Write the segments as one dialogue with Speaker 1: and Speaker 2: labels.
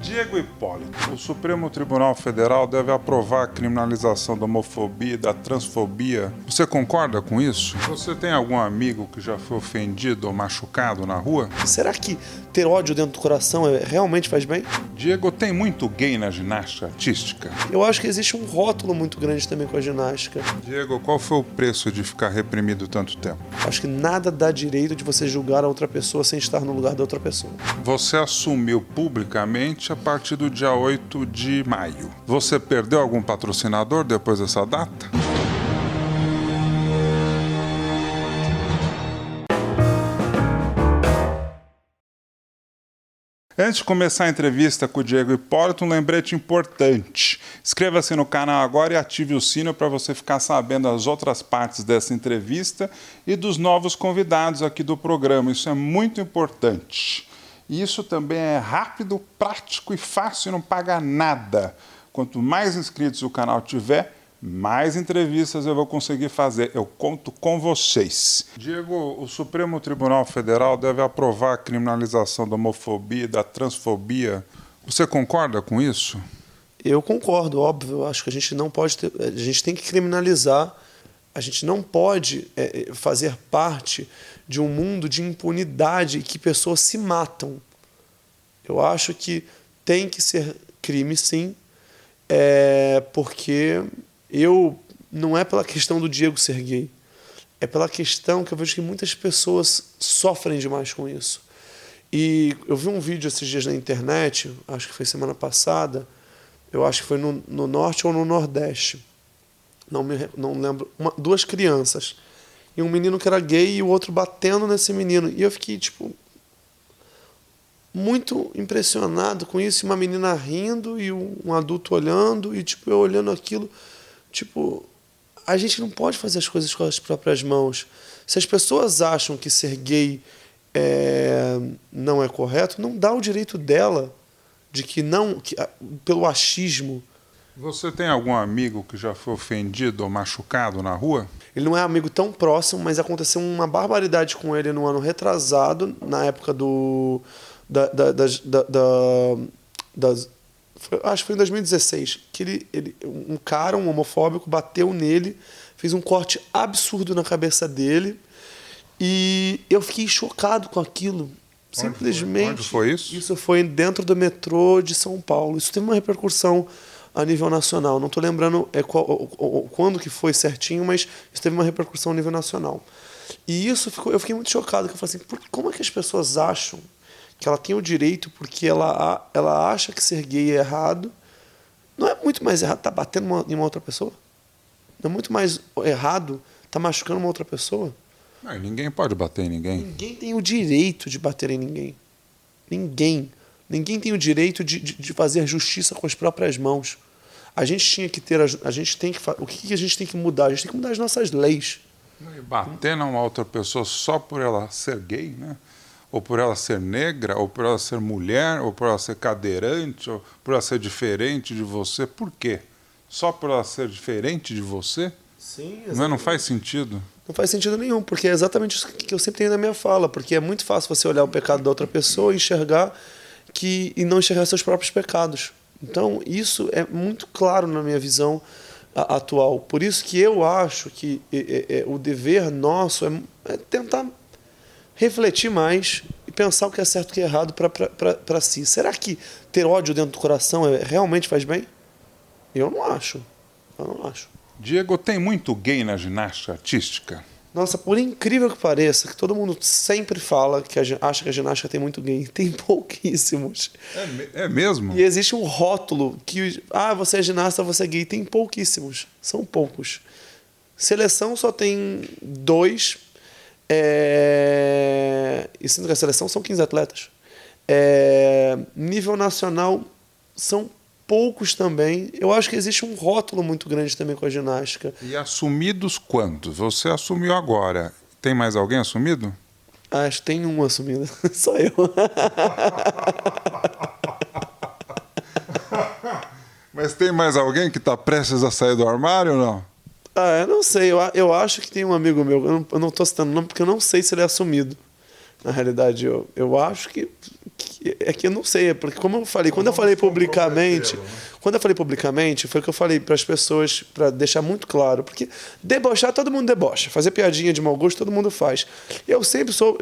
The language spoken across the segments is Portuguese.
Speaker 1: Diego Hipólito, o Supremo Tribunal Federal deve aprovar a criminalização da homofobia e da transfobia. Você concorda com isso? Você tem algum amigo que já foi ofendido ou machucado na rua?
Speaker 2: Será que ter ódio dentro do coração realmente faz bem?
Speaker 1: Diego, tem muito gay na ginástica artística?
Speaker 2: Eu acho que existe um rótulo muito grande também com a ginástica.
Speaker 1: Diego, qual foi o preço de ficar reprimido tanto tempo?
Speaker 2: Acho que nada dá direito de você julgar a outra pessoa sem estar no lugar da outra pessoa.
Speaker 1: Você assumiu publicamente a partir do dia 8 de maio. Você perdeu algum patrocinador depois dessa data? Antes de começar a entrevista com o Diego Hipólito, um lembrete importante. Inscreva-se no canal agora e ative o sino para você ficar sabendo as outras partes dessa entrevista e dos novos convidados aqui do programa. Isso é muito importante. E isso também é rápido, prático e fácil e não paga nada. Quanto mais inscritos o canal tiver, mais entrevistas eu vou conseguir fazer. Eu conto com vocês. Diego, o Supremo Tribunal Federal deve aprovar a criminalização da homofobia e da transfobia. Você concorda com isso?
Speaker 2: Eu concordo, óbvio. Acho que a gente não pode ter, a gente tem que criminalizar. A gente não pode fazer parte de um mundo de impunidade que pessoas se matam. Eu acho que tem que ser crime, sim, porque não é pela questão do Diego ser gay, é pela questão que eu vejo que muitas pessoas sofrem demais com isso. E eu vi um vídeo esses dias na internet, acho que foi semana passada, eu acho que foi no Norte ou no Nordeste, não lembro, duas crianças, e um menino que era gay e o outro batendo nesse menino. E eu fiquei, muito impressionado com isso, e uma menina rindo e um adulto olhando, e eu olhando aquilo, a gente não pode fazer as coisas com as próprias mãos. Se as pessoas acham que ser gay não é correto, não dá o direito dela de pelo achismo.
Speaker 1: Você tem algum amigo que já foi ofendido ou machucado na rua?
Speaker 2: Ele não é amigo tão próximo, mas aconteceu uma barbaridade com ele no ano retrasado, na época acho que foi em 2016, que um cara, um homofóbico, bateu nele, fez um corte absurdo na cabeça dele, e eu fiquei chocado com aquilo. Simplesmente.
Speaker 1: Onde foi isso?
Speaker 2: Isso foi dentro do metrô de São Paulo. Isso teve uma repercussão a nível nacional. Não estou lembrando quando que foi certinho, mas isso teve uma repercussão a nível nacional. E eu fiquei muito chocado, que eu falei assim, como é que as pessoas acham que ela tem o direito, porque ela acha que ser gay é errado? Não é muito mais errado estar batendo em uma outra pessoa? Não é muito mais errado estar machucando uma outra pessoa?
Speaker 1: Não, ninguém pode bater em ninguém.
Speaker 2: Ninguém tem o direito de bater em ninguém. Ninguém. Ninguém tem o direito de fazer justiça com as próprias mãos. A gente tinha que ter, o que a gente tem que mudar? A gente tem que mudar as nossas leis.
Speaker 1: E bater numa outra pessoa só por ela ser gay, né? Ou por ela ser negra, ou por ela ser mulher, ou por ela ser cadeirante, ou por ela ser diferente de você. Por quê? Só por ela ser diferente de você?
Speaker 2: Sim,
Speaker 1: exatamente. Não faz sentido?
Speaker 2: Não faz sentido nenhum, porque é exatamente isso que eu sempre tenho na minha fala, porque é muito fácil você olhar o pecado da outra pessoa e e não enxergar seus próprios pecados. Então, isso é muito claro na minha visão atual. Por isso que eu acho que o dever nosso é tentar refletir mais e pensar o que é certo e o que é errado para si. Será que ter ódio dentro do coração realmente faz bem? Eu não acho.
Speaker 1: Diego, tem muito gay na ginástica artística?
Speaker 2: Nossa, por incrível que pareça, que todo mundo sempre fala que acha que a ginástica tem muito gay. Tem pouquíssimos.
Speaker 1: É mesmo?
Speaker 2: E existe um rótulo que, você é ginasta, você é gay. Tem pouquíssimos. São poucos. Seleção só tem 2. E sendo que a seleção são 15 atletas. Nível nacional são poucos também. Eu acho que existe um rótulo muito grande também com a ginástica.
Speaker 1: E assumidos quantos? Você assumiu agora. Tem mais alguém assumido?
Speaker 2: Acho que tem um assumido. Só eu.
Speaker 1: Mas tem mais alguém que está prestes a sair do armário ou não?
Speaker 2: Eu não sei. Eu acho que tem um amigo meu. Eu não estou citando o nome porque eu não sei se ele é assumido. Na realidade, eu acho que É que eu não sei, porque como eu falei, quando eu falei publicamente, foi o que eu falei para as pessoas, para deixar muito claro, porque debochar todo mundo debocha, fazer piadinha de mau gosto todo mundo faz. Eu sempre sou,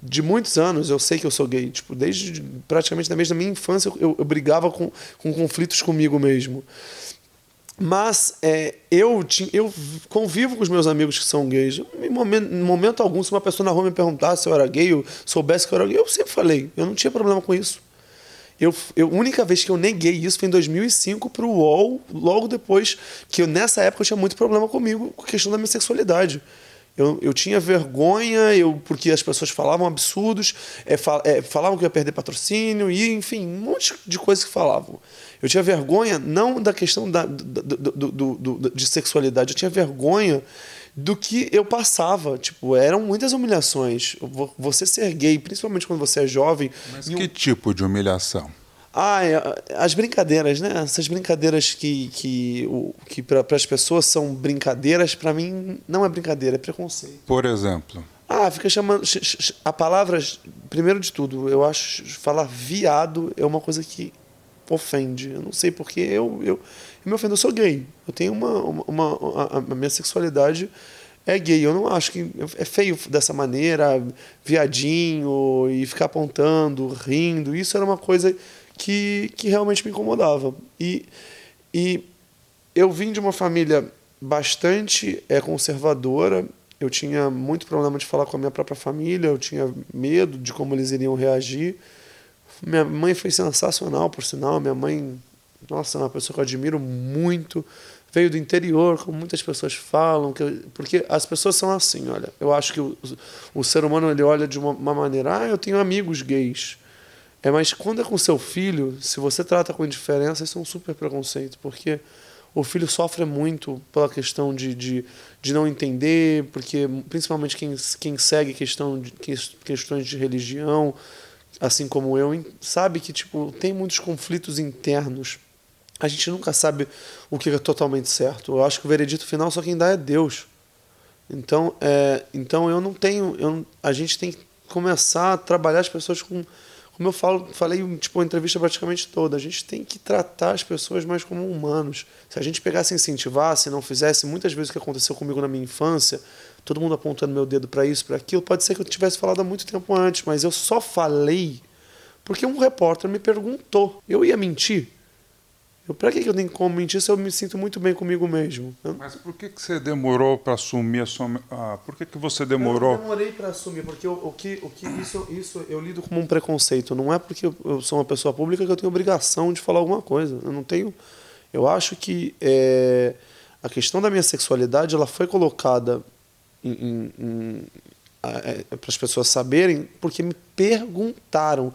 Speaker 2: de muitos anos eu sei que eu sou gay, tipo, desde praticamente desde a minha infância eu brigava com conflitos comigo mesmo. Mas eu convivo com os meus amigos que são gays. Em momento algum, se uma pessoa na rua me perguntasse se eu era gay, ou soubesse que eu era gay, eu sempre falei. Eu não tinha problema com isso. A única vez que eu neguei isso foi em 2005 para o UOL, logo depois que nessa época eu tinha muito problema comigo, com a questão da minha sexualidade. Eu tinha vergonha, porque as pessoas falavam absurdos, falavam que eu ia perder patrocínio, e enfim, um monte de coisas que falavam. Eu tinha vergonha, não da questão de sexualidade, eu tinha vergonha do que eu passava. Tipo, eram muitas humilhações. Você ser gay, principalmente quando você é jovem...
Speaker 1: Mas que tipo de humilhação?
Speaker 2: As brincadeiras, né? Essas brincadeiras que para as pessoas são brincadeiras, para mim não é brincadeira, é preconceito.
Speaker 1: Por exemplo?
Speaker 2: Fica chamando... A palavra, primeiro de tudo, eu acho falar viado é uma coisa que ofende. Eu não sei porque eu me ofendo, eu sou gay. Eu tenho a minha sexualidade é gay. Eu não acho que é feio dessa maneira, viadinho, e ficar apontando, rindo. Isso era uma coisa que realmente me incomodava. E eu vim de uma família bastante conservadora. Eu tinha muito problema de falar com a minha própria família, eu tinha medo de como eles iriam reagir. Minha mãe foi sensacional, por sinal. Minha mãe, nossa, é uma pessoa que eu admiro muito. Veio do interior, como muitas pessoas falam, porque as pessoas são assim, olha. Eu acho que o ser humano ele olha de uma maneira, eu tenho amigos gays. Mas quando é com seu filho, se você trata com indiferença, isso é um super preconceito, porque o filho sofre muito pela questão de não entender, porque principalmente quem segue questões de religião, assim como eu, sabe que tipo, tem muitos conflitos internos. A gente nunca sabe o que é totalmente certo. Eu acho que o veredito final só quem dá é Deus. Então eu não tenho... a gente tem que começar a trabalhar as pessoas como eu falei tipo, a entrevista praticamente toda, a gente tem que tratar as pessoas mais como humanos. Se a gente pegasse e incentivasse, não fizesse muitas vezes o que aconteceu comigo na minha infância, todo mundo apontando meu dedo para isso, para aquilo, pode ser que eu tivesse falado há muito tempo antes, mas eu só falei porque um repórter me perguntou. Eu ia mentir? Para que eu tenho como mentir se eu me sinto muito bem comigo mesmo?
Speaker 1: Mas por que você demorou para assumir a sua... por que você demorou?
Speaker 2: Eu demorei para assumir, porque isso eu lido como um preconceito. Não é porque eu sou uma pessoa pública que eu tenho obrigação de falar alguma coisa. Eu não tenho... Eu acho que a questão da minha sexualidade ela foi colocada para as pessoas saberem porque me perguntaram.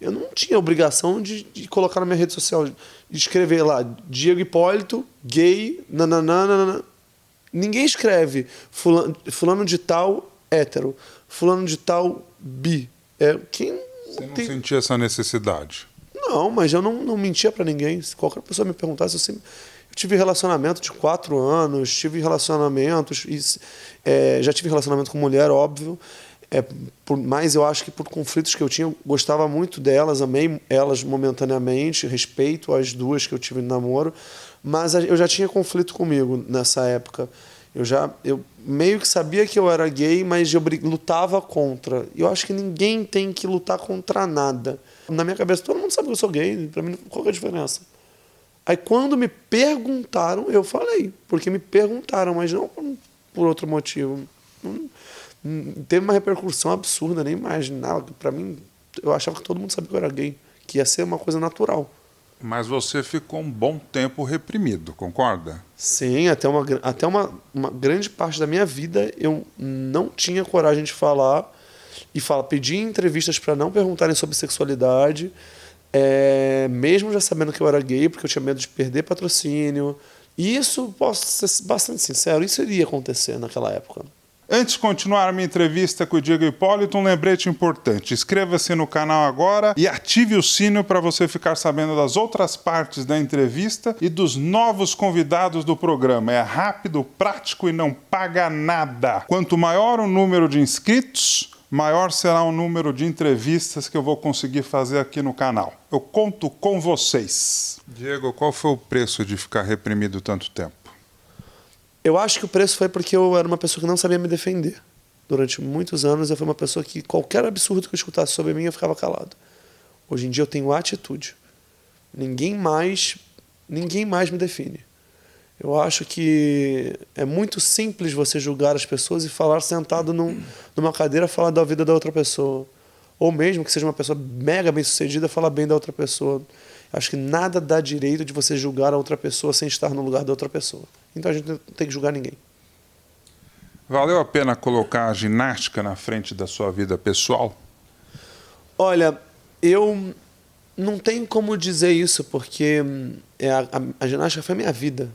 Speaker 2: Eu não tinha obrigação de colocar na minha rede social, de escrever lá, Diego Hipólito, gay, nananana. Ninguém escreve fulano de tal, hétero, fulano de tal, bi.
Speaker 1: Você não sentia essa necessidade?
Speaker 2: Não, mas eu não mentia para ninguém. Se qualquer pessoa me perguntasse, eu tive relacionamento de 4 anos, já tive relacionamento com mulher, óbvio. Mas eu acho que por conflitos que eu tinha, eu gostava muito delas, amei elas momentaneamente, respeito as duas que eu tive no namoro, mas eu já tinha conflito comigo nessa época. Eu meio que sabia que eu era gay, mas eu lutava contra. Eu acho que ninguém tem que lutar contra nada. Na minha cabeça, todo mundo sabe que eu sou gay, para mim, qual que é a diferença? Aí quando me perguntaram, eu falei, porque me perguntaram, mas não por outro motivo. Teve uma repercussão absurda, nem imaginava. Para mim, eu achava que todo mundo sabia que eu era gay, que ia ser uma coisa natural.
Speaker 1: Mas você ficou um bom tempo reprimido, concorda?
Speaker 2: Sim, até uma grande parte da minha vida eu não tinha coragem de falar pedir entrevistas para não perguntarem sobre sexualidade, mesmo já sabendo que eu era gay, porque eu tinha medo de perder patrocínio. E isso, posso ser bastante sincero, isso iria acontecer naquela época.
Speaker 1: Antes de continuar a minha entrevista com o Diego Hipólito, um lembrete importante. Inscreva-se no canal agora e ative o sino para você ficar sabendo das outras partes da entrevista e dos novos convidados do programa. É rápido, prático e não paga nada. Quanto maior o número de inscritos, maior será o número de entrevistas que eu vou conseguir fazer aqui no canal. Eu conto com vocês. Diego, qual foi o preço de ficar reprimido tanto tempo?
Speaker 2: Eu acho que o preço foi porque eu era uma pessoa que não sabia me defender. Durante muitos anos eu fui uma pessoa que qualquer absurdo que eu escutasse sobre mim eu ficava calado. Hoje em dia eu tenho atitude. Ninguém mais me define. Eu acho que é muito simples você julgar as pessoas e falar sentado numa cadeira, falar da vida da outra pessoa. Ou mesmo que seja uma pessoa mega bem-sucedida, falar bem da outra pessoa. Acho que nada dá direito de você julgar a outra pessoa sem estar no lugar da outra pessoa. Então a gente não tem que julgar ninguém.
Speaker 1: Valeu a pena colocar a ginástica na frente da sua vida pessoal?
Speaker 2: Olha, eu não tenho como dizer isso, porque a ginástica foi minha vida.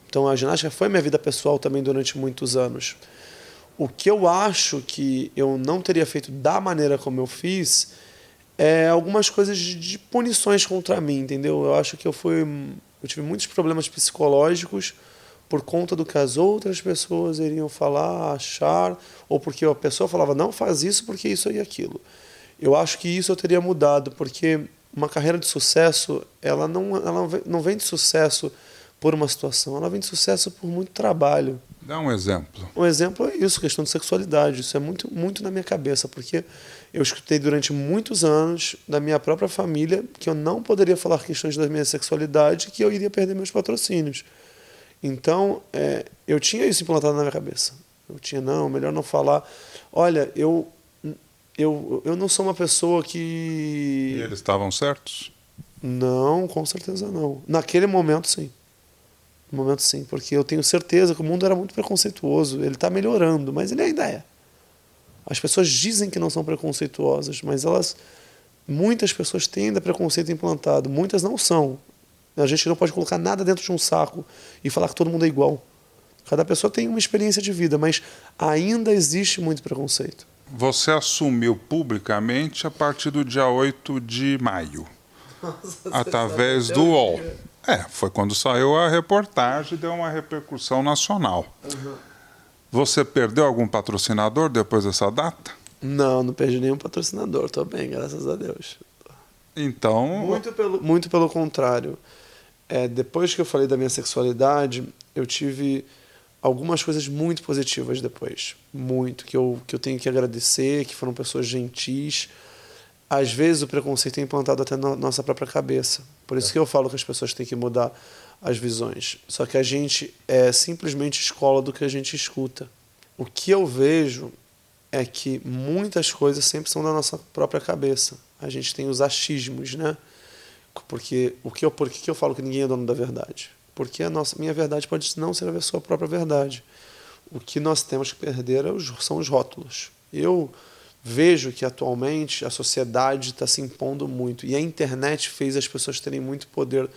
Speaker 2: Então a ginástica foi minha vida pessoal também durante muitos anos. O que eu acho que eu não teria feito da maneira como eu fiz é algumas coisas de punições contra mim, entendeu? Eu acho que eu tive muitos problemas psicológicos por conta do que as outras pessoas iriam falar, achar, ou porque a pessoa falava, não faz isso porque isso e aquilo. Eu acho que isso eu teria mudado, porque uma carreira de sucesso, ela não vem de sucesso por uma situação, ela vem de sucesso por muito trabalho.
Speaker 1: Dá um exemplo.
Speaker 2: Um exemplo é isso, questão de sexualidade. Isso é muito, muito na minha cabeça, porque eu escutei durante muitos anos da minha própria família que eu não poderia falar questões da minha sexualidade, que eu iria perder meus patrocínios. Então, eu tinha isso implantado na minha cabeça. Eu tinha, não, melhor não falar. Olha, eu não sou uma pessoa que...
Speaker 1: E eles estavam certos?
Speaker 2: Não, com certeza não. Naquele momento, sim. No momento, sim, porque eu tenho certeza que o mundo era muito preconceituoso. Ele está melhorando, mas ele ainda é. As pessoas dizem que não são preconceituosas, mas muitas pessoas têm ainda preconceito implantado. Muitas não são. A gente não pode colocar nada dentro de um saco e falar que todo mundo é igual. Cada pessoa tem uma experiência de vida, mas ainda existe muito preconceito.
Speaker 1: Você assumiu publicamente a partir do dia 8 de maio, através do UOL. Foi quando saiu a reportagem e deu uma repercussão nacional.
Speaker 2: Uhum.
Speaker 1: Você perdeu algum patrocinador depois dessa data?
Speaker 2: Não perdi nenhum patrocinador. Estou bem, graças a Deus.
Speaker 1: Então...
Speaker 2: Muito pelo contrário. Depois que eu falei da minha sexualidade, eu tive algumas coisas muito positivas depois. Muito, que eu tenho que agradecer, que foram pessoas gentis. Às vezes o preconceito é implantado até na nossa própria cabeça. Por isso que eu falo que as pessoas têm que mudar as visões. Só que a gente é simplesmente escola do que a gente escuta. O que eu vejo é que muitas coisas sempre são da nossa própria cabeça. A gente tem os achismos, né? Por que eu falo que ninguém é dono da verdade? Porque minha verdade pode não ser a sua própria verdade. O que nós temos que perder são os rótulos. Eu vejo que atualmente a sociedade está se impondo muito e a internet fez as pessoas terem muito poder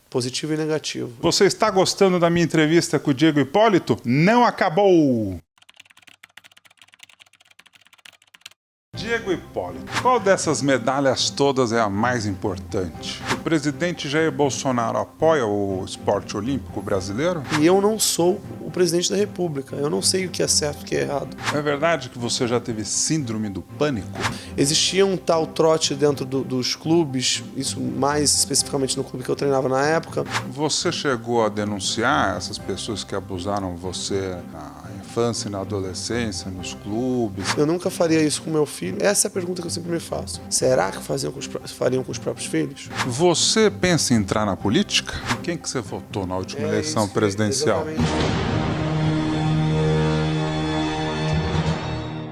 Speaker 2: positivo e negativo.
Speaker 1: Você está gostando da minha entrevista com o Diego Hipólito? Não acabou! Diego Hipólito, qual dessas medalhas todas é a mais importante? O presidente Jair Bolsonaro apoia o esporte olímpico brasileiro?
Speaker 2: E eu não sou o presidente da República. Eu não sei o que é certo e o que é errado.
Speaker 1: É verdade que você já teve síndrome do pânico?
Speaker 2: Existia um tal trote dentro dos clubes, isso mais especificamente no clube que eu treinava na época.
Speaker 1: Você chegou a denunciar essas pessoas que abusaram você na infância e na adolescência, nos clubes?
Speaker 2: Eu nunca faria isso com meu filho. Essa é a pergunta que eu sempre me faço. Será que fariam com os próprios filhos?
Speaker 1: Você pensa em entrar na política? Quem que você votou na última eleição presidencial?
Speaker 2: Exatamente.